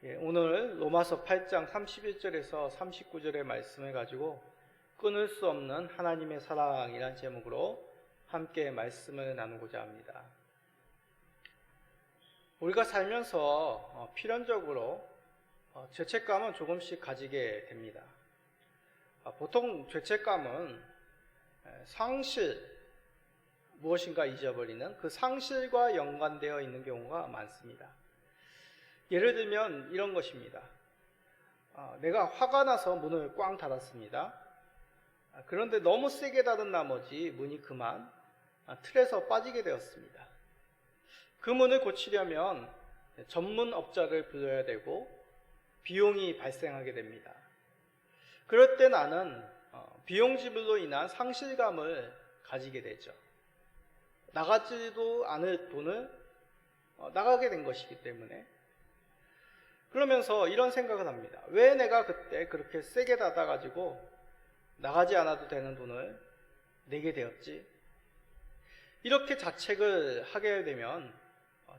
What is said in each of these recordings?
오늘 로마서 8장 31절에서 39절의 말씀을 가지고 끊을 수 없는 하나님의 사랑이라는 제목으로 함께 말씀을 나누고자 합니다. 우리가 살면서 필연적으로 죄책감은 조금씩 가지게 됩니다. 보통 죄책감은 무엇인가 잊어버리는 그 상실과 연관되어 있는 경우가 많습니다. 예를 들면 이런 것입니다. 내가 화가 나서 문을 꽝 닫았습니다. 그런데 너무 세게 닫은 나머지 문이 그만 틀에서 빠지게 되었습니다. 그 문을 고치려면 전문업자를 불러야 되고 비용이 발생하게 됩니다. 그럴 때 나는 비용 지불로 인한 상실감을 가지게 되죠. 나가지도 않을 돈을 나가게 된 것이기 때문에. 그러면서 이런 생각을 합니다. 왜 내가 그때 그렇게 세게 닫아가지고 나가지 않아도 되는 돈을 내게 되었지? 이렇게 자책을 하게 되면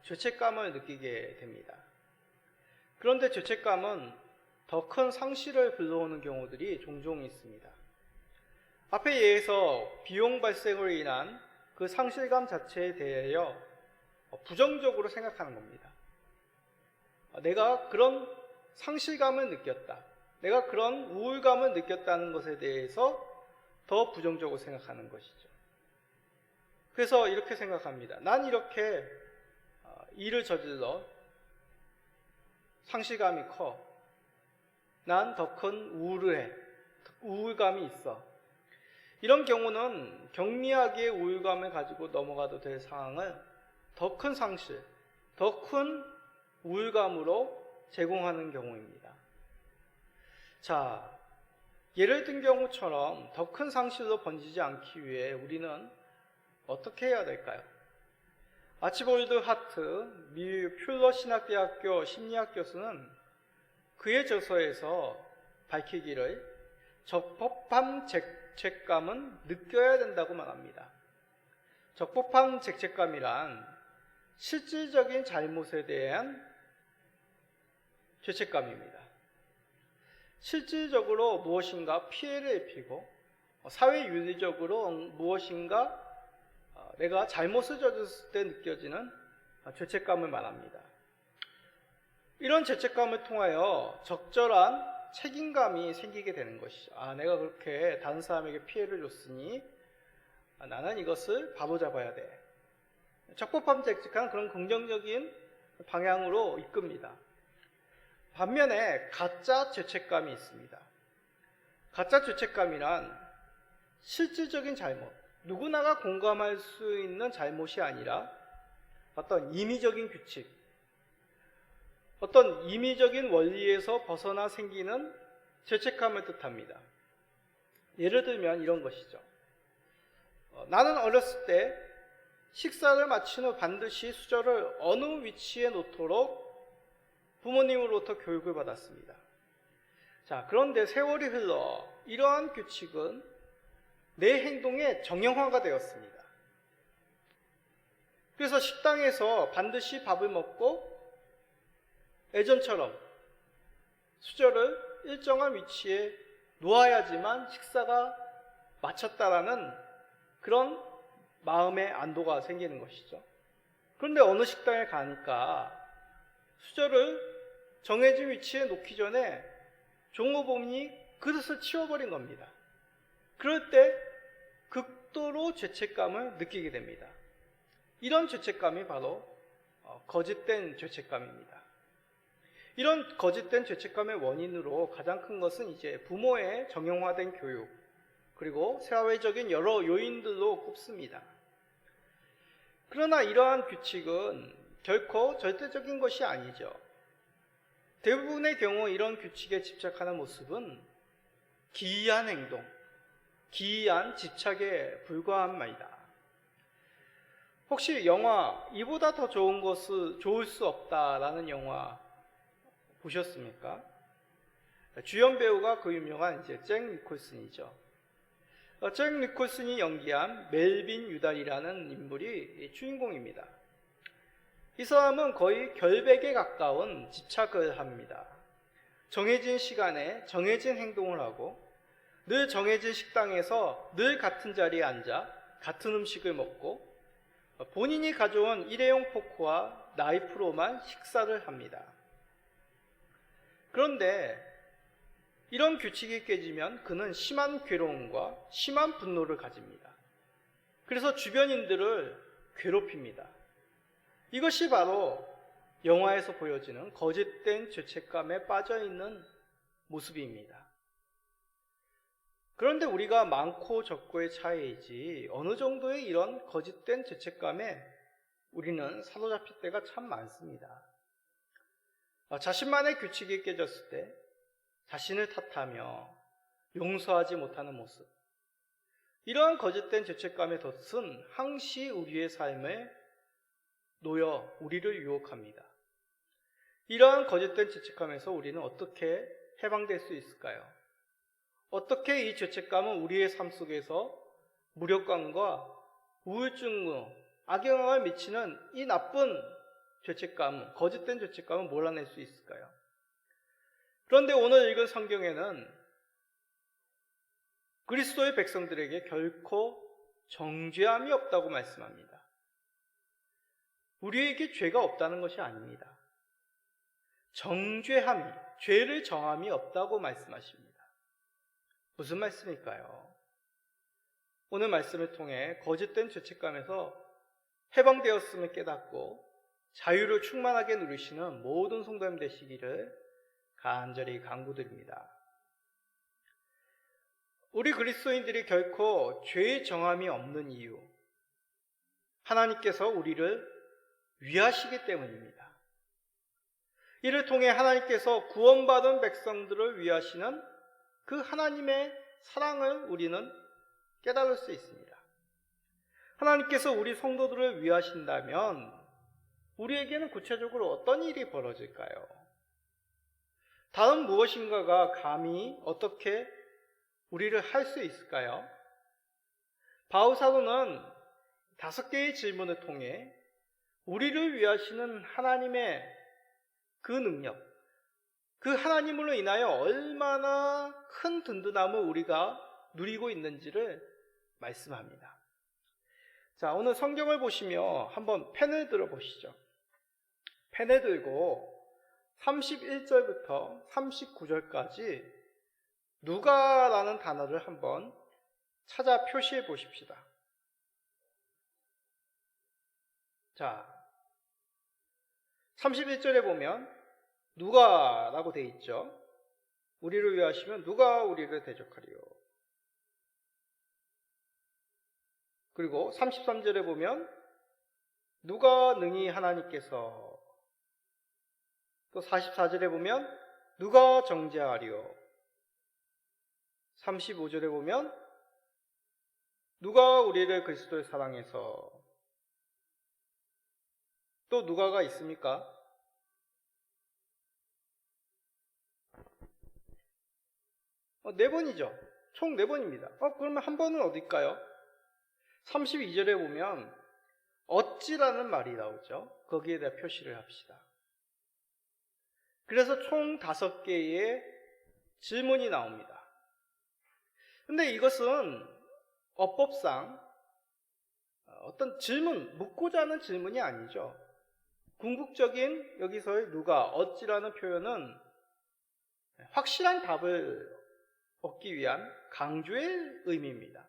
죄책감을 느끼게 됩니다. 그런데 죄책감은 더 큰 상실을 불러오는 경우들이 종종 있습니다. 앞에 예에서 비용 발생으로 인한 그 상실감 자체에 대하여 부정적으로 생각하는 겁니다. 내가 그런 상실감을 느꼈다. 내가 그런 우울감을 느꼈다는 것에 대해서 더 부정적으로 생각하는 것이죠. 그래서 이렇게 생각합니다. 난 이렇게 일을 저질러 상실감이 커. 난 더 큰 우울감이 있어. 이런 경우는 경미하게 우울감을 가지고 넘어가도 될 상황을 더 큰 상실, 더 큰 우울감으로 제공하는 경우입니다. 자, 예를 든 경우처럼 더 큰 상실로 번지지 않기 위해 우리는 어떻게 해야 될까요? 아치볼드 하트 미 퓰러 신학대학교 심리학 교수는 그의 저서에서 밝히기를 적법한 죄책감은 느껴야 된다고 말합니다. 적법한 죄책감이란 실질적인 잘못에 대한 죄책감입니다. 실질적으로 무엇인가 피해를 입히고 사회윤리적으로 무엇인가 내가 잘못을 저질렀을 때 느껴지는 죄책감을 말합니다. 이런 죄책감을 통하여 적절한 책임감이 생기게 되는 것이죠. 내가 그렇게 다른 사람에게 피해를 줬으니 나는 이것을 바로잡아야 돼. 적법한 죄책감은 그런 긍정적인 방향으로 이끕니다. 반면에 가짜 죄책감이 있습니다. 가짜 죄책감이란 실질적인 잘못, 누구나가 공감할 수 있는 잘못이 아니라 어떤 임의적인 규칙, 어떤 임의적인 원리에서 벗어나 생기는 죄책감을 뜻합니다. 예를 들면 이런 것이죠. 나는 어렸을 때 식사를 마친 후 반드시 수저를 어느 위치에 놓도록 부모님으로부터 교육을 받았습니다. 자, 그런데 세월이 흘러 이러한 규칙은 내 행동의 정형화가 되었습니다. 그래서 식당에서 반드시 밥을 먹고 예전처럼 수저를 일정한 위치에 놓아야지만 식사가 마쳤다라는 그런 마음의 안도가 생기는 것이죠. 그런데 어느 식당에 가니까 수저를 정해진 위치에 놓기 전에 종업원이 그릇을 치워버린 겁니다. 그럴 때 극도로 죄책감을 느끼게 됩니다. 이런 죄책감이 바로 거짓된 죄책감입니다. 이런 거짓된 죄책감의 원인으로 가장 큰 것은 이제 부모의 정형화된 교육, 그리고 사회적인 여러 요인들로 꼽습니다. 그러나 이러한 규칙은 결코 절대적인 것이 아니죠. 대부분의 경우 이런 규칙에 집착하는 모습은 기이한 행동, 기이한 집착에 불과한 말이다. 혹시 영화 이보다 더 좋을 수 없다라는 영화 보셨습니까? 주연 배우가 그 유명한 잭 니콜슨이죠. 잭 니콜슨이 연기한 멜빈 유달이라는 인물이 주인공입니다. 이 사람은 거의 결백에 가까운 집착을 합니다. 정해진 시간에 정해진 행동을 하고 늘 정해진 식당에서 늘 같은 자리에 앉아 같은 음식을 먹고 본인이 가져온 일회용 포크와 나이프로만 식사를 합니다. 그런데 이런 규칙이 깨지면 그는 심한 괴로움과 심한 분노를 가집니다. 그래서 주변인들을 괴롭힙니다. 이것이 바로 영화에서 보여지는 거짓된 죄책감에 빠져있는 모습입니다. 그런데 우리가 많고 적고의 차이이지 어느 정도의 이런 거짓된 죄책감에 우리는 사로잡힐 때가 참 많습니다. 자신만의 규칙이 깨졌을 때 자신을 탓하며 용서하지 못하는 모습, 이러한 거짓된 죄책감의 덫은 항시 우리의 삶에 놓여 우리를 유혹합니다. 이러한 거짓된 죄책감에서 우리는 어떻게 해방될 수 있을까요? 어떻게 이 죄책감은 우리의 삶 속에서 무력감과 우울증으로 악영향을 미치는 이 나쁜 죄책감, 거짓된 죄책감을 몰아낼 수 있을까요? 그런데 오늘 읽은 성경에는 그리스도의 백성들에게 결코 정죄함이 없다고 말씀합니다. 우리에게 죄가 없다는 것이 아닙니다. 정죄함이, 죄를 정함이 없다고 말씀하십니다. 무슨 말씀일까요? 오늘 말씀을 통해 거짓된 죄책감에서 해방되었음을 깨닫고 자유를 충만하게 누리시는 모든 성도님 되시기를 간절히 간구드립니다. 우리 그리스도인들이 결코 죄의 정함이 없는 이유, 하나님께서 우리를 위하시기 때문입니다. 이를 통해 하나님께서 구원받은 백성들을 위하시는 그 하나님의 사랑을 우리는 깨달을 수 있습니다. 하나님께서 우리 성도들을 위하신다면 우리에게는 구체적으로 어떤 일이 벌어질까요? 다른 무엇인가가 감히 어떻게 우리를 할 수 있을까요? 바울 사도는 5개의 질문을 통해 우리를 위하시는 하나님의 그 능력, 그 하나님으로 인하여 얼마나 큰 든든함을 우리가 누리고 있는지를 말씀합니다. 자, 오늘 성경을 보시며 한번 펜을 들어 보시죠. 펜을 들고 31절부터 39절까지 누가라는 단어를 한번 찾아 표시해 보십시다. 자, 31절에 보면 누가라고 되어 있죠. 우리를 위하시면 누가 우리를 대적하리요. 그리고 33절에 보면 누가 능히 하나님께서, 또 44절에 보면 누가 정죄하리요. 35절에 보면 누가 우리를 그리스도의 사랑해서, 또 누가가 있습니까? 네 번이죠. 총 4번입니다. 그러면 한 번은 어딜까요? 32절에 보면 어찌라는 말이 나오죠. 거기에 대해 표시를 합시다. 그래서 총 5개의 질문이 나옵니다. 근데 이것은 어법상 어떤 질문, 묻고자 하는 질문이 아니죠. 궁극적인 여기서의 누가, 어찌라는 표현은 확실한 답을 얻기 위한 강조의 의미입니다.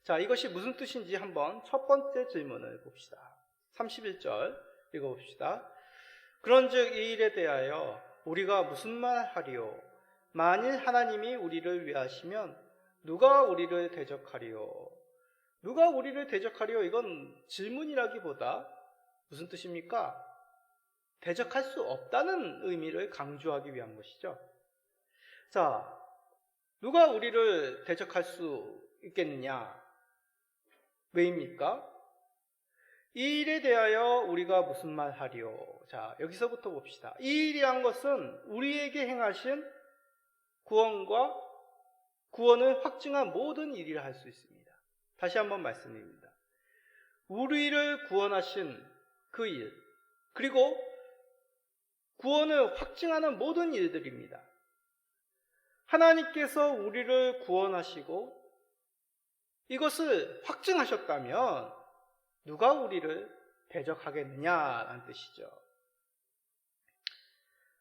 자, 이것이 무슨 뜻인지 한번 첫 번째 질문을 봅시다. 31절 읽어봅시다. 그런즉 이 일에 대하여 우리가 무슨 말 하리요? 만일 하나님이 우리를 위하시면 누가 우리를 대적하리요? 누가 우리를 대적하리요? 이건 질문이라기보다 무슨 뜻입니까? 대적할 수 없다는 의미를 강조하기 위한 것이죠. 자, 누가 우리를 대적할 수 있겠느냐? 왜입니까? 이 일에 대하여 우리가 무슨 말 하리요? 자, 여기서부터 봅시다. 이 일이란 것은 우리에게 행하신 구원과 구원을 확증한 모든 일이라 할 수 있습니다. 다시 한번 말씀드립니다. 우리를 구원하신 그 일, 그리고 구원을 확증하는 모든 일들입니다. 하나님께서 우리를 구원하시고 이것을 확증하셨다면 누가 우리를 대적하겠느냐라는 뜻이죠.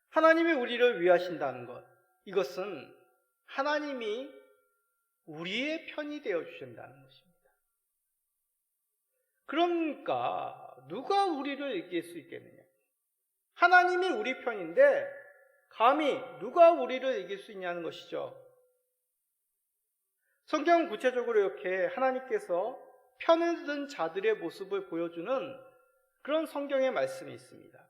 하나님이 우리를 위하신다는 것, 이것은 하나님이 우리의 편이 되어 주신다는 것입니다. 그러니까 누가 우리를 이길 수 있겠느냐? 하나님이 우리 편인데 감히 누가 우리를 이길 수 있냐는 것이죠. 성경은 구체적으로 이렇게 하나님께서 편을 든 자들의 모습을 보여주는 그런 성경의 말씀이 있습니다.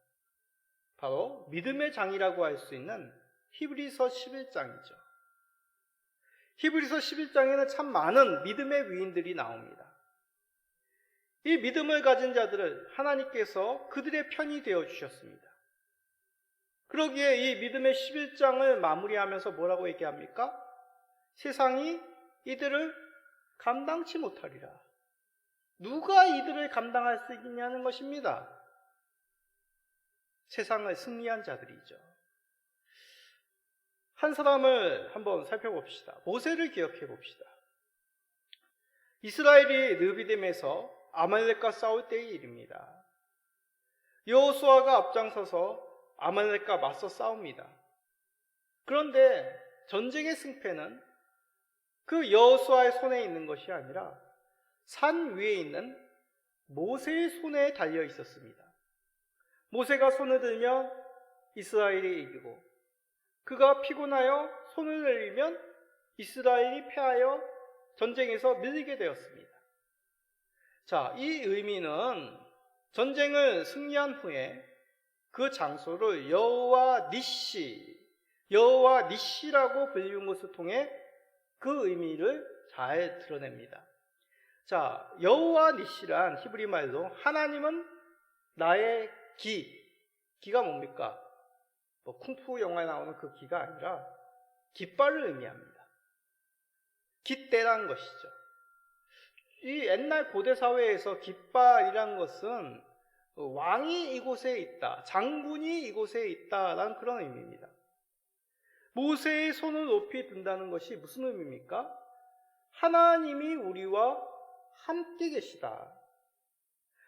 바로 믿음의 장이라고 할 수 있는 히브리서 11장이죠. 히브리서 11장에는 참 많은 믿음의 위인들이 나옵니다. 이 믿음을 가진 자들을 하나님께서 그들의 편이 되어 주셨습니다. 그러기에 이 믿음의 11장을 마무리하면서 뭐라고 얘기합니까? 세상이 이들을 감당치 못하리라. 누가 이들을 감당할 수 있냐는 것입니다. 세상을 승리한 자들이죠. 한 사람을 한번 살펴봅시다. 모세를 기억해 봅시다. 이스라엘이 르비딤에서 아말렉과 싸울 때의 일입니다. 여호수아가 앞장서서 아말렉과 맞서 싸웁니다. 그런데 전쟁의 승패는 그 여호수아의 손에 있는 것이 아니라 산 위에 있는 모세의 손에 달려 있었습니다. 모세가 손을 들면 이스라엘이 이기고 그가 피곤하여 손을 내리면 이스라엘이 패하여 전쟁에서 밀리게 되었습니다. 자, 이 의미는 전쟁을 승리한 후에 그 장소를 여호와 니시라고 불리는 것을 통해 그 의미를 잘 드러냅니다. 자, 여호와 니시란 히브리 말로 하나님은 나의 기가 뭡니까? 뭐 쿵푸 영화에 나오는 그 기가 아니라 깃발을 의미합니다. 깃대라는 것이죠. 이 옛날 고대 사회에서 깃발이란 것은 왕이 이곳에 있다, 장군이 이곳에 있다라는 그런 의미입니다. 모세의 손을 높이 든다는 것이 무슨 의미입니까? 하나님이 우리와 함께 계시다.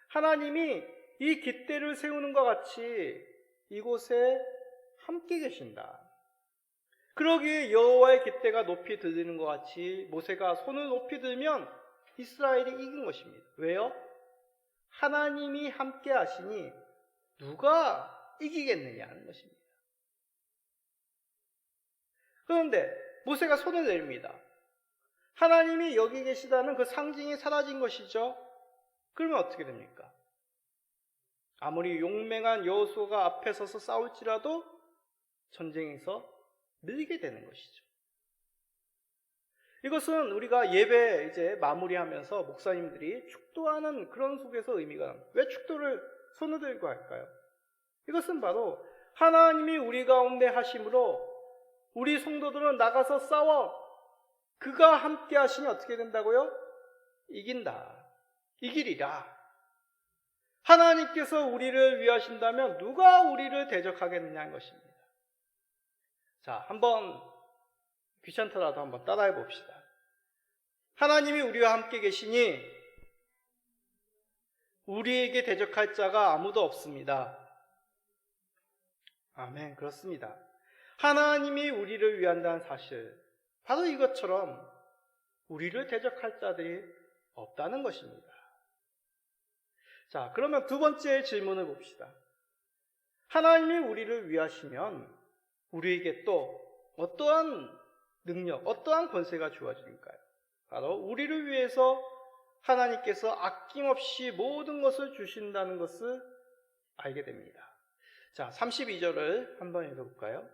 하나님이 이 깃대를 세우는 것 같이 이곳에 함께 계신다. 그러기에 여호와의 깃대가 높이 들리는 것 같이 모세가 손을 높이 들면 이스라엘이 이긴 것입니다. 왜요? 하나님이 함께 하시니 누가 이기겠느냐는 것입니다. 그런데 모세가 손을 내립니다. 하나님이 여기 계시다는 그 상징이 사라진 것이죠. 그러면 어떻게 됩니까? 아무리 용맹한 여호수아가 앞에 서서 싸울지라도 전쟁에서 밀리게 되는 것이죠. 이것은 우리가 예배 이제 마무리하면서 목사님들이 축도하는 그런 속에서 의미가 납니다. 왜 축도를 손을 들고 할까요? 이것은 바로 하나님이 우리 가운데 하심으로 우리 성도들은 나가서 싸워 그가 함께 하시니 어떻게 된다고요? 이긴다. 이기리라. 하나님께서 우리를 위하신다면 누가 우리를 대적하겠느냐는 것입니다. 자, 한번 귀찮더라도 한번 따라해 봅시다. 하나님이 우리와 함께 계시니 우리에게 대적할 자가 아무도 없습니다. 아멘. 그렇습니다. 하나님이 우리를 위한다는 사실, 바로 이것처럼 우리를 대적할 자들이 없다는 것입니다. 자, 그러면 두 번째 질문을 봅시다. 하나님이 우리를 위하시면 우리에게 또 어떠한 능력, 어떠한 권세가 주어질까요? 바로 우리를 위해서 하나님께서 아낌없이 모든 것을 주신다는 것을 알게 됩니다. 자, 32절을 한번 읽어볼까요?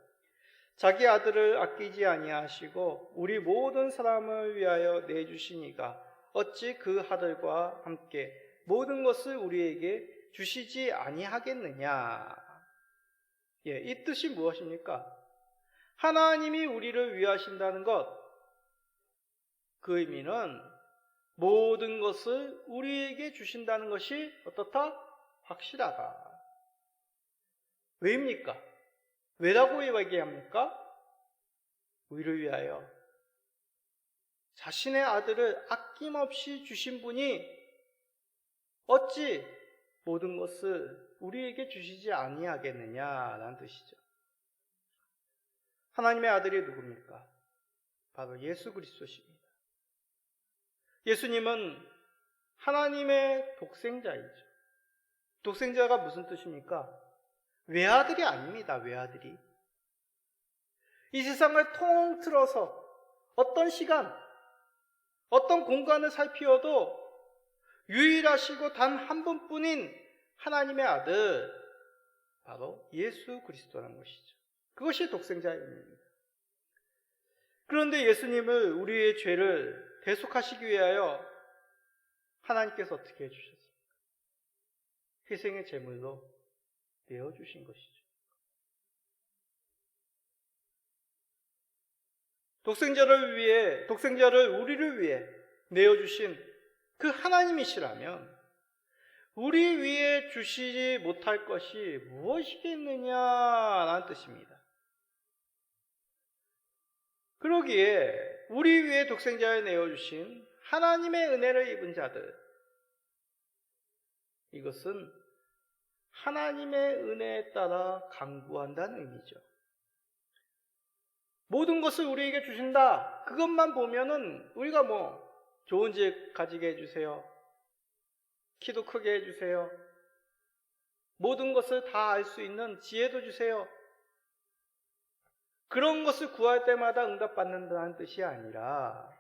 자기 아들을 아끼지 아니하시고 우리 모든 사람을 위하여 내주시니가 어찌 그 아들과 함께 모든 것을 우리에게 주시지 아니하겠느냐. 이 뜻이 무엇입니까? 하나님이 우리를 위하신다는 것, 그 의미는 모든 것을 우리에게 주신다는 것이 어떻다? 확실하다. 왜입니까? 왜라고 얘기합니까? 우리를 위하여 자신의 아들을 아낌없이 주신 분이 어찌 모든 것을 우리에게 주시지 아니하겠느냐라는 뜻이죠. 하나님의 아들이 누굽니까? 바로 예수 그리스도십니다. 예수님은 하나님의 독생자이죠. 독생자가 무슨 뜻입니까? 외아들이 아닙니다. 외아들이. 이 세상을 통틀어서 어떤 시간, 어떤 공간을 살피어도 유일하시고 단 한 분뿐인 하나님의 아들, 바로 예수 그리스도라는 것이죠. 그것이 독생자의 의미입니다. 그런데 예수님을 우리의 죄를 대속하시기 위하여 하나님께서 어떻게 해주셨습니까? 희생의 제물로 내어주신 것이죠. 독생자를 우리를 위해 내어주신 그 하나님이시라면 우리 위에 주시지 못할 것이 무엇이겠느냐라는 뜻입니다. 그러기에 우리 위에 독생자를 내어주신 하나님의 은혜를 입은 자들, 이것은 하나님의 은혜에 따라 강구한다는 의미죠. 모든 것을 우리에게 주신다, 그것만 보면은 우리가 좋은 집 가지게 해주세요, 키도 크게 해주세요, 모든 것을 다 알 수 있는 지혜도 주세요, 그런 것을 구할 때마다 응답받는다는 뜻이 아니라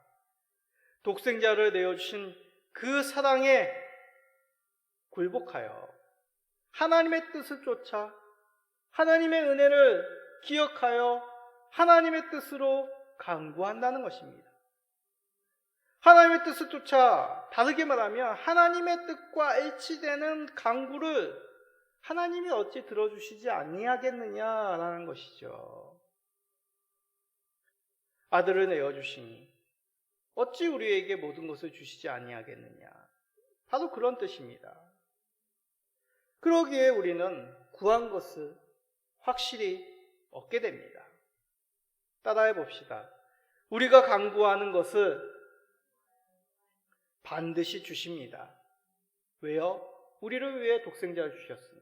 독생자를 내어주신 그 사랑에 굴복하여 하나님의 뜻을 쫓아 하나님의 은혜를 기억하여 하나님의 뜻으로 강구한다는 것입니다. 하나님의 뜻을 쫓아, 다르게 말하면 하나님의 뜻과 일치되는 강구를 하나님이 어찌 들어주시지 아니하겠느냐라는 것이죠. 아들을 내어주시니 어찌 우리에게 모든 것을 주시지 아니하겠느냐, 바로 그런 뜻입니다. 그러기에 우리는 구한 것을 확실히 얻게 됩니다. 따라해 봅시다. 우리가 간구하는 것을 반드시 주십니다. 왜요? 우리를 위해 독생자를 주셨으니.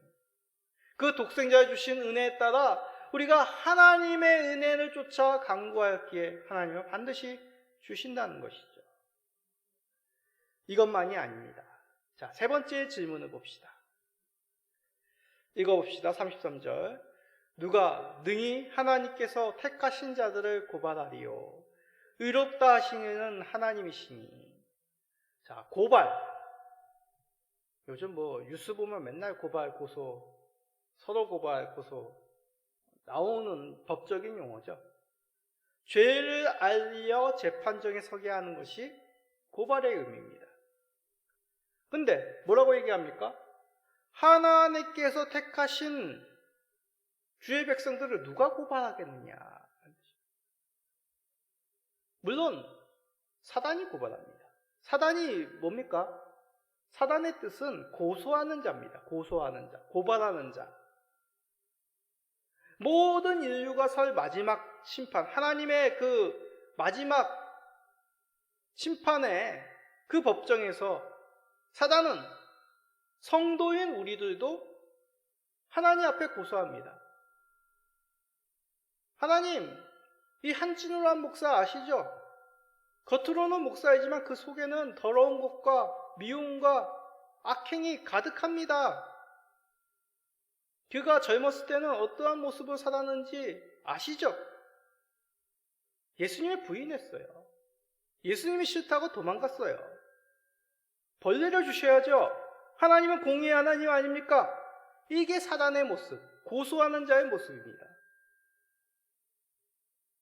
그 독생자를 주신 은혜에 따라 우리가 하나님의 은혜를 쫓아 간구하였기에 하나님은 반드시 주신다는 것이죠. 이것만이 아닙니다. 자, 세 번째 질문을 봅시다. 읽어봅시다. 33절. 누가 능히 하나님께서 택하신 자들을 고발하리요? 의롭다 하시는 하나님이시니. 자, 고발. 요즘 뉴스 보면 맨날 고발, 고소, 서로 고발, 고소 나오는 법적인 용어죠. 죄를 알려 재판정에 서게 하는 것이 고발의 의미입니다. 근데 뭐라고 얘기합니까? 하나님께서 택하신 주의 백성들을 누가 고발하겠느냐. 물론 사단이 고발합니다. 사단이 뭡니까? 사단의 뜻은 고소하는 자입니다. 고소하는 자, 고발하는 자. 모든 인류가 설 마지막 심판, 하나님의 그 마지막 심판의 그 법정에서 사단은 성도인 우리들도 하나님 앞에 고소합니다. 하나님, 이 한진우란 목사 아시죠? 겉으로는 목사이지만 그 속에는 더러운 것과 미움과 악행이 가득합니다. 그가 젊었을 때는 어떠한 모습을 살았는지 아시죠? 예수님이 부인했어요. 예수님이 싫다고 도망갔어요. 벌 내려주셔야죠. 하나님은 공의의 하나님 아닙니까? 이게 사단의 모습, 고소하는 자의 모습입니다.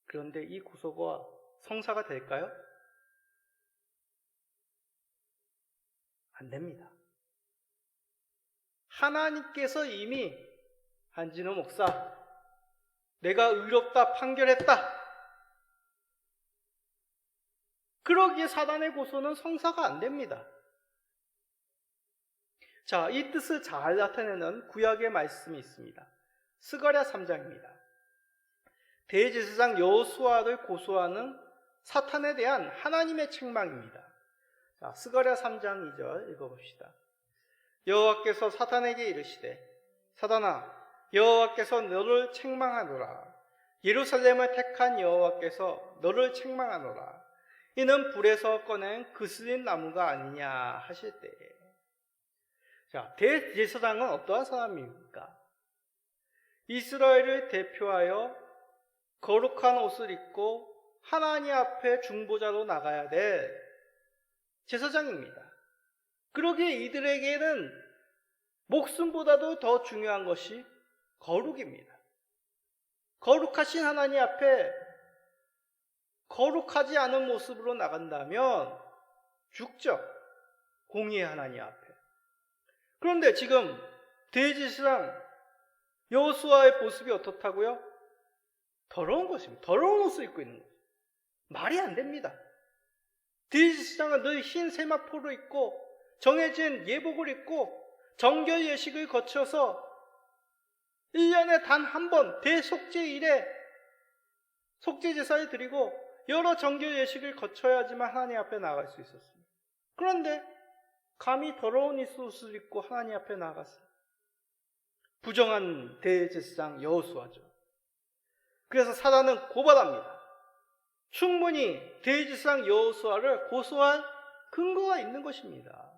그런데 이 고소가 성사가 될까요? 안 됩니다. 하나님께서 이미 한진호 목사, 내가 의롭다 판결했다. 그러기에 사단의 고소는 성사가 안 됩니다. 자, 이 뜻을 잘 나타내는 구약의 말씀이 있습니다. 스가랴 3장입니다. 대제사장 여호수아를 고소하는 사탄에 대한 하나님의 책망입니다. 자, 스가랴 3장 2절 읽어봅시다. 여호와께서 사탄에게 이르시되 사탄아 여호와께서 너를 책망하노라. 예루살렘을 택한 여호와께서 너를 책망하노라. 이는 불에서 꺼낸 그슬린 나무가 아니냐 하실 때에. 자, 대제사장은 어떠한 사람입니까? 이스라엘을 대표하여 거룩한 옷을 입고 하나님 앞에 중보자로 나가야 될 제사장입니다. 그러기에 이들에게는 목숨보다도 더 중요한 것이 거룩입니다. 거룩하신 하나님 앞에 거룩하지 않은 모습으로 나간다면 죽죠. 공의의 하나님 앞에. 그런데 지금 대제사장 여호수아의 모습이 어떻다고요? 더러운 것입니다. 더러운 옷을 입고 있는 거죠. 말이 안 됩니다. 대제사장은 늘 흰 세마포를 입고 정해진 예복을 입고 정결 예식을 거쳐서 1년에 단 한 번 대속죄일에 속죄 제사를 드리고 여러 정결 예식을 거쳐야지만 하나님 앞에 나갈 수 있었습니다. 그런데 감히 더러운 옷을 입고 하나님 앞에 나갔어요. 부정한 대제사장 여호수아죠. 그래서 사단은 고발합니다. 충분히 대제사장 여호수아를 고소할 근거가 있는 것입니다.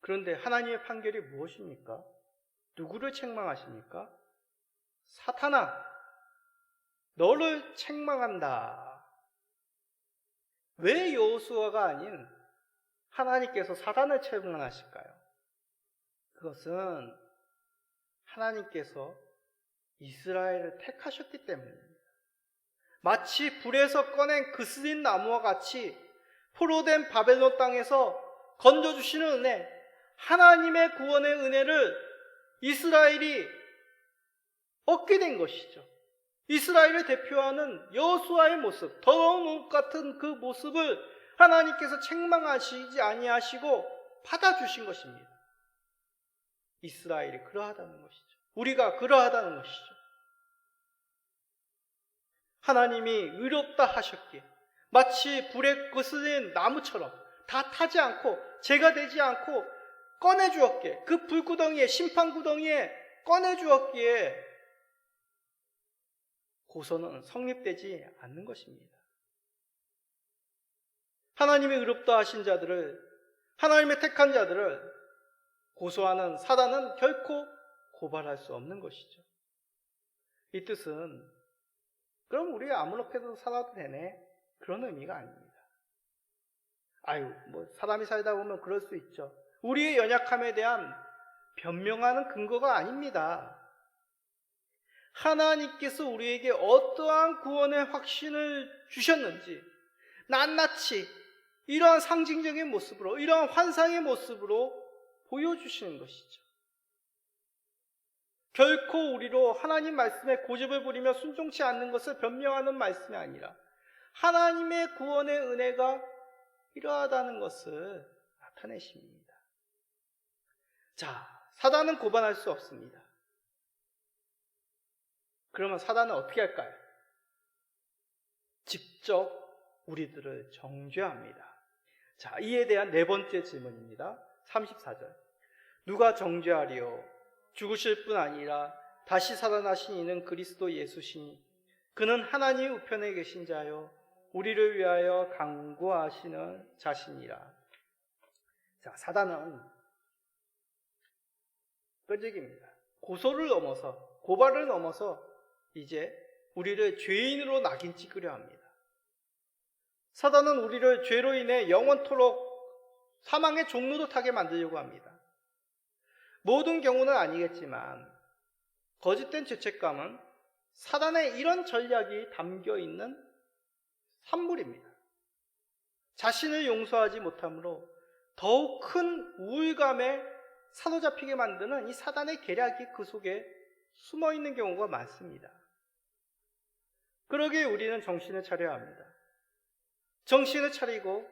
그런데 하나님의 판결이 무엇입니까? 누구를 책망하십니까? 사탄아, 너를 책망한다. 왜 여호수아가 아닌 하나님께서 사단을 책망하실까요? 그것은 하나님께서 이스라엘을 택하셨기 때문입니다. 마치 불에서 꺼낸 그슬린 나무와 같이 포로된 바벨론 땅에서 건져주시는 은혜, 하나님의 구원의 은혜를 이스라엘이 얻게 된 것이죠. 이스라엘을 대표하는 여호수아의 모습, 더러운 옷 같은 그 모습을 하나님께서 책망하시지 아니하시고 받아주신 것입니다. 이스라엘이 그러하다는 것이죠. 우리가 그러하다는 것이죠. 하나님이 의롭다 하셨기에 마치 불에 거슬린 나무처럼 다 타지 않고 재가 되지 않고 꺼내주었기에, 그 불구덩이에, 심판구덩이에 꺼내주었기에 고소는 성립되지 않는 것입니다. 하나님이 의롭다 하신 자들을, 하나님의 택한 자들을 고소하는 사단은 결코 고발할 수 없는 것이죠. 이 뜻은 그럼 우리가 아무렇게도 살아도 되네, 그런 의미가 아닙니다. 사람이 살다 보면 그럴 수 있죠. 우리의 연약함에 대한 변명하는 근거가 아닙니다. 하나님께서 우리에게 어떠한 구원의 확신을 주셨는지 낱낱이 이러한 상징적인 모습으로, 이러한 환상의 모습으로 보여주시는 것이죠. 결코 우리로 하나님 말씀에 고집을 부리며 순종치 않는 것을 변명하는 말씀이 아니라 하나님의 구원의 은혜가 이러하다는 것을 나타내십니다. 자, 사단은 고발할 수 없습니다. 그러면 사단은 어떻게 할까요? 직접 우리들을 정죄합니다. 자, 이에 대한 네 번째 질문입니다. 34절. 누가 정죄하리요? 죽으실 뿐 아니라 다시 살아나신 이는 그리스도 예수시니 그는 하나님 우편에 계신 자요 우리를 위하여 간구하시는 자신이라. 자, 사단은 끈질깁니다. 고소를 넘어서, 고발을 넘어서 이제 우리를 죄인으로 낙인 찍으려 합니다. 사단은 우리를 죄로 인해 영원토록 사망의 종로로 타게 만들려고 합니다. 모든 경우는 아니겠지만 거짓된 죄책감은 사단의 이런 전략이 담겨있는 산물입니다. 자신을 용서하지 못함으로 더욱 큰 우울감에 사로잡히게 만드는 이 사단의 계략이 그 속에 숨어있는 경우가 많습니다. 그러기에 우리는 정신을 차려야 합니다. 정신을 차리고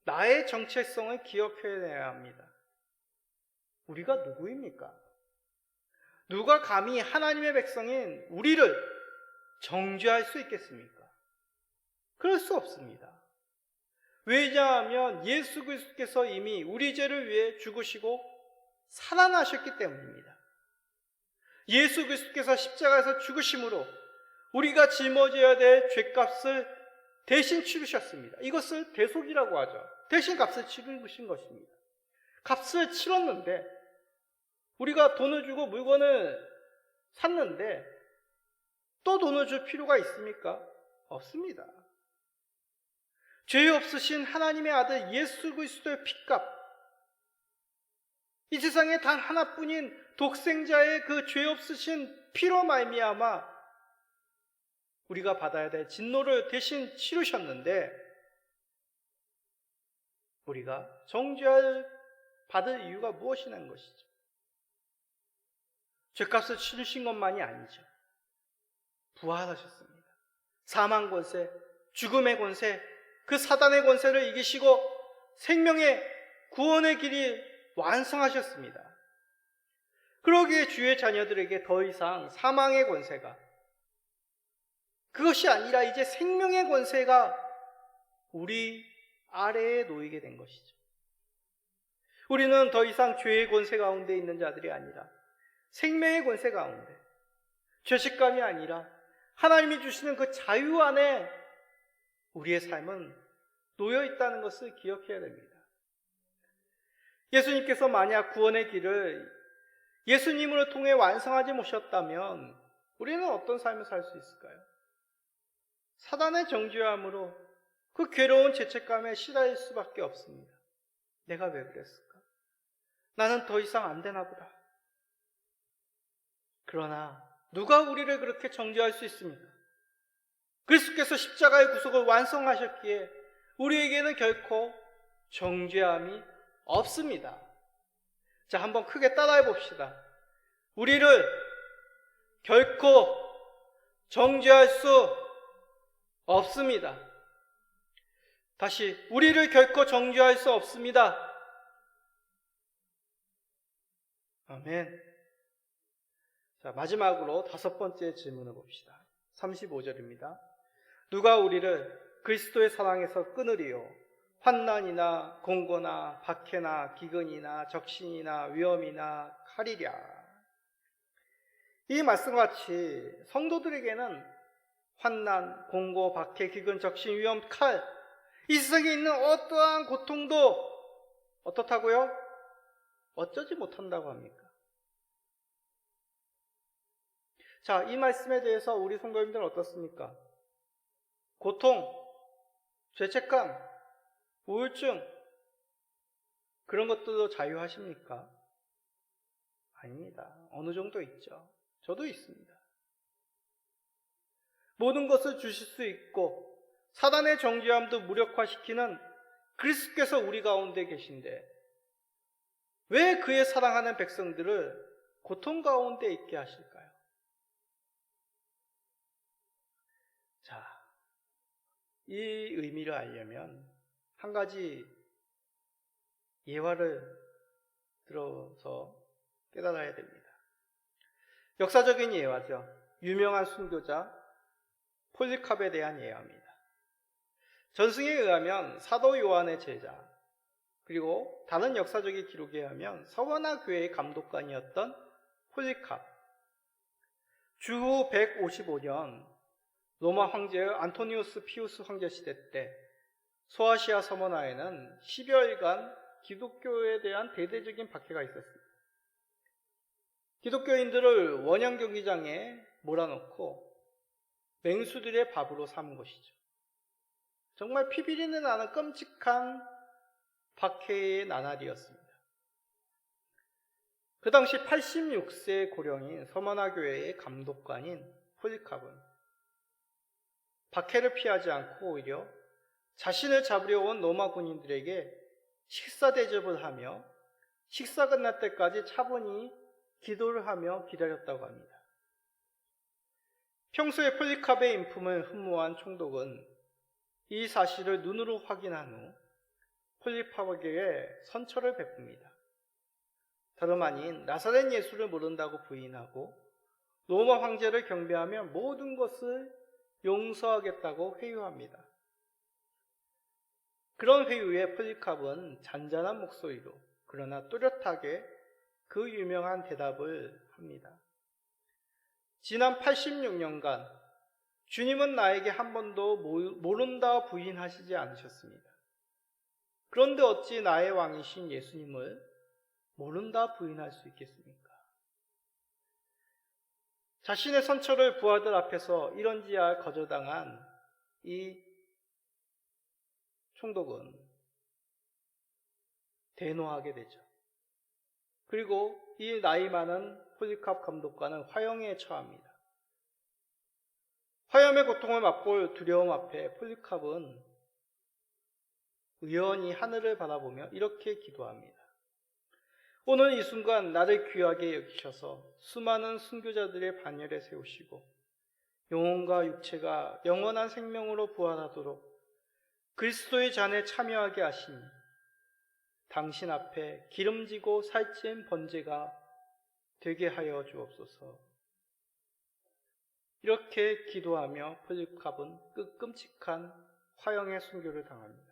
나의 정체성을 기억해내야 합니다. 우리가 누구입니까? 누가 감히 하나님의 백성인 우리를 정죄할 수 있겠습니까? 그럴 수 없습니다. 왜냐하면 예수 그리스도께서 이미 우리 죄를 위해 죽으시고 살아나셨기 때문입니다. 예수 그리스도께서 십자가에서 죽으심으로 우리가 짊어져야 될 죄값을 대신 치르셨습니다. 이것을 대속이라고 하죠. 대신 값을 치르신 것입니다. 값을 치렀는데, 우리가 돈을 주고 물건을 샀는데 또 돈을 줄 필요가 있습니까? 없습니다. 죄 없으신 하나님의 아들 예수 그리스도의 피값, 이 세상에 단 하나뿐인 독생자의 그 죄 없으신 피로 말미암아 우리가 받아야 될 진노를 대신 치르셨는데, 우리가 정죄할 받을 이유가 무엇이냐는 것이죠. 죄값을 치르신 것만이 아니죠. 부활하셨습니다. 사망 권세, 죽음의 권세, 그 사단의 권세를 이기시고 생명의 구원의 길이 완성하셨습니다. 그러기에 주의 자녀들에게 더 이상 사망의 권세가, 그것이 아니라 이제 생명의 권세가 우리 아래에 놓이게 된 것이죠. 우리는 더 이상 죄의 권세 가운데 있는 자들이 아니라 생명의 권세 가운데, 죄책감이 아니라 하나님이 주시는 그 자유 안에 우리의 삶은 놓여 있다는 것을 기억해야 됩니다. 예수님께서 만약 구원의 길을 예수님으로 통해 완성하지 못하셨다면 우리는 어떤 삶을 살 수 있을까요? 사단의 정죄함으로 그 괴로운 죄책감에 시달릴 수밖에 없습니다. 내가 왜 그랬을까? 나는 더 이상 안 되나 보다. 그러나 누가 우리를 그렇게 정죄할 수 있습니까? 그리스도께서 십자가의 구속을 완성하셨기에 우리에게는 결코 정죄함이 없습니다. 자, 한번 크게 따라해 봅시다. 우리를 결코 정죄할 수 없습니다. 다시, 우리를 결코 정죄할 수 없습니다. 아멘. 자, 마지막으로 5번째 질문을 봅시다. 35절입니다. 누가 우리를 그리스도의 사랑에서 끊으리요? 환난이나 공고나 박해나 기근이나 적신이나 위험이나 칼이랴. 이 말씀과 같이 성도들에게는 환난, 공고, 박해, 기근, 적신, 위험, 칼, 이 세상에 있는 어떠한 고통도 어떻다고요? 어쩌지 못한다고 합니까? 자, 이 말씀에 대해서 우리 성도님들은 어떻습니까? 고통, 죄책감, 우울증, 그런 것들도 자유하십니까? 아닙니다. 어느 정도 있죠. 저도 있습니다. 모든 것을 주실 수 있고 사단의 정죄함도 무력화시키는 그리스도께서 우리 가운데 계신데 왜 그의 사랑하는 백성들을 고통 가운데 있게 하실까요? 자, 이 의미를 알려면 한 가지 예화를 들어서 깨달아야 됩니다. 역사적인 예화죠. 유명한 순교자 폴리캅에 대한 예화입니다. 전승에 의하면 사도 요한의 제자, 그리고 다른 역사적인 기록에 의하면 서머나 교회의 감독관이었던 폴리캅, 주후 155년 로마 황제의 안토니우스 피우스 황제 시대 때 소아시아 서머나에는 10여일간 기독교에 대한 대대적인 박해가 있었습니다. 기독교인들을 원형 경기장에 몰아넣고 맹수들의 밥으로 삼은 것이죠. 정말 피비린내 나는 끔찍한 박해의 나날이었습니다. 그 당시 86세 고령인 서머나 교회의 감독관인 폴리캅은 박해를 피하지 않고 오히려 자신을 잡으려 온 로마 군인들에게 식사 대접을 하며 식사 끝날 때까지 차분히 기도를 하며 기다렸다고 합니다. 평소에 폴리캅의 인품을 흠모한 총독은 이 사실을 눈으로 확인한 후 폴리캅에게 선처를 베풉니다. 다름 아닌 나사렛 예수를 모른다고 부인하고 로마 황제를 경배하며 모든 것을 용서하겠다고 회유합니다. 그런 회유에 폴리캅은 잔잔한 목소리로 그러나 뚜렷하게 그 유명한 대답을 합니다. 지난 86년간 주님은 나에게 한 번도 모른다 부인하시지 않으셨습니다. 그런데 어찌 나의 왕이신 예수님을 모른다 부인할 수 있겠습니까? 자신의 선처를 부하들 앞에서 이런지야 거절당한 이 총독은 대노하게 되죠. 그리고 이 나이 많은 폴리캅 감독관은 화형에 처합니다. 화염의 고통을 맛볼 두려움 앞에 폴리캅은 의연히 하늘을 바라보며 이렇게 기도합니다. 오늘 이 순간 나를 귀하게 여기셔서 수많은 순교자들의 반열에 세우시고 영혼과 육체가 영원한 생명으로 부활하도록 그리스도의 잔에 참여하게 하시니 당신 앞에 기름지고 살찐 번제가 되게 하여 주옵소서. 이렇게 기도하며 폴리캅은 끔찍한 화형의 순교를 당합니다.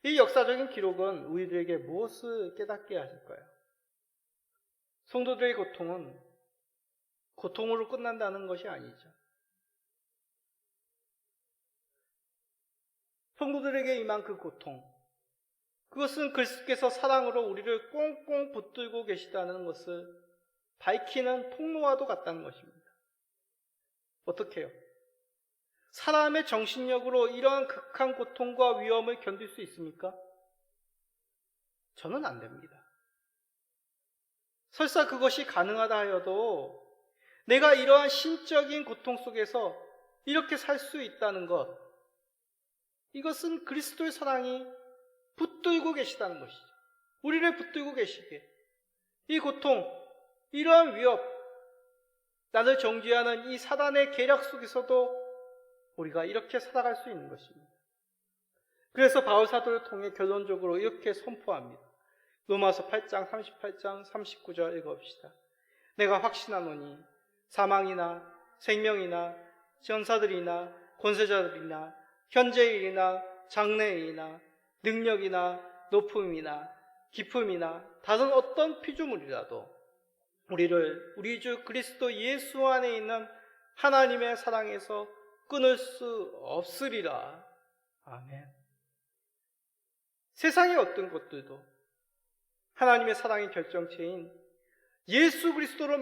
이 역사적인 기록은 우리들에게 무엇을 깨닫게 하실까요? 성도들의 고통은 고통으로 끝난다는 것이 아니죠. 성도들에게 임한 그 고통, 그것은 그리스도께서 사랑으로 우리를 꽁꽁 붙들고 계시다는 것을 밝히는 통로와도 같다는 것입니다. 어떻게 해요? 사람의 정신력으로 이러한 극한 고통과 위험을 견딜 수 있습니까? 저는 안 됩니다. 설사 그것이 가능하다 하여도 내가 이러한 신적인 고통 속에서 이렇게 살 수 있다는 것, 이것은 그리스도의 사랑이 붙들고 계시다는 것이죠. 우리를 붙들고 계시게. 이 고통, 이러한 위협, 나를 정죄하는 이 사단의 계략 속에서도 우리가 이렇게 살아갈 수 있는 것입니다. 그래서 바울 사도를 통해 결론적으로 이렇게 선포합니다. 로마서 8장 38장 39절 읽어봅시다. 내가 확신하노니 사망이나 생명이나 전사들이나 권세자들이나 현재일이나 장래일이나 능력이나 높음이나 깊음이나 다른 어떤 피조물이라도 우리를 우리 주 그리스도 예수 안에 있는 하나님의 사랑에서 끊을 수 없으리라. 아멘. 세상의 어떤 것들도 하나님의 사랑의 결정체인 예수 그리스도로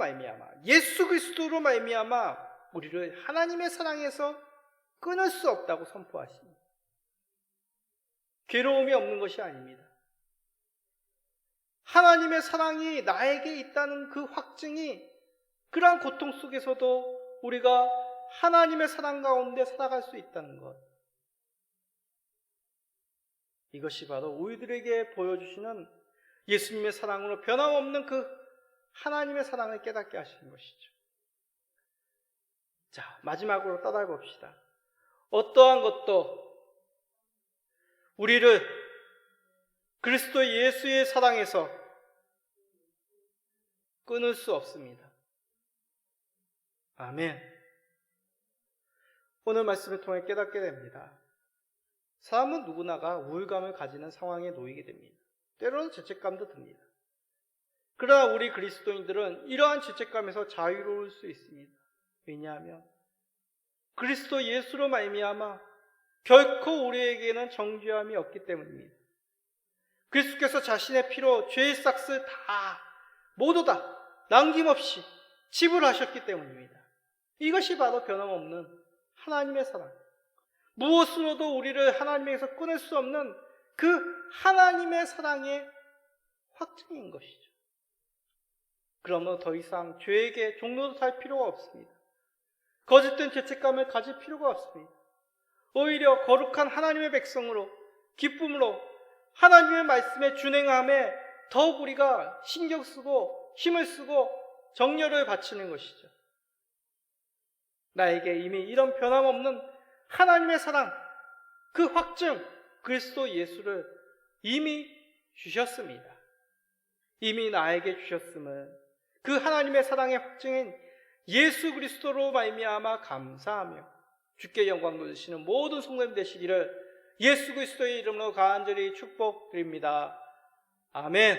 말미암아 우리를 하나님의 사랑에서 끊을 수 없다고 선포하십니다. 괴로움이 없는 것이 아닙니다. 하나님의 사랑이 나에게 있다는 그 확증이 그러한 고통 속에서도 우리가 하나님의 사랑 가운데 살아갈 수 있다는 것. 이것이 바로 우리들에게 보여주시는 예수님의 사랑으로 변함없는 그 하나님의 사랑을 깨닫게 하시는 것이죠. 자, 마지막으로 따라해 봅시다. 어떠한 것도 우리를 그리스도 예수의 사랑에서 끊을 수 없습니다. 아멘. 오늘 말씀을 통해 깨닫게 됩니다. 사람은 누구나가 우울감을 가지는 상황에 놓이게 됩니다. 때로는 죄책감도 듭니다. 그러나 우리 그리스도인들은 이러한 죄책감에서 자유로울 수 있습니다. 왜냐하면 그리스도 예수로 말미암아 결코 우리에게는 정죄함이 없기 때문입니다. 그리스도께서 자신의 피로 죄의 싹을 모두 다 남김없이 지불하셨기 때문입니다. 이것이 바로 변함없는 하나님의 사랑. 무엇으로도 우리를 하나님에게서 끊을 수 없는 그 하나님의 사랑의 확증인 것이죠. 그러면 더 이상 죄에게 종로도 살 필요가 없습니다. 거짓된 죄책감을 가질 필요가 없습니다. 오히려 거룩한 하나님의 백성으로 기쁨으로 하나님의 말씀에 준행함에 더욱 우리가 신경 쓰고 힘을 쓰고 정열을 바치는 것이죠. 나에게 이미 이런 변함없는 하나님의 사랑, 그 확증, 그리스도 예수를 이미 주셨습니다. 이미 나에게 주셨음을 그 하나님의 사랑의 확증인 예수 그리스도로 말미암아 감사하며 주께 영광 돌리시는 모든 성도님 되시기를 예수 그리스도의 이름으로 간절히 축복드립니다. 아멘.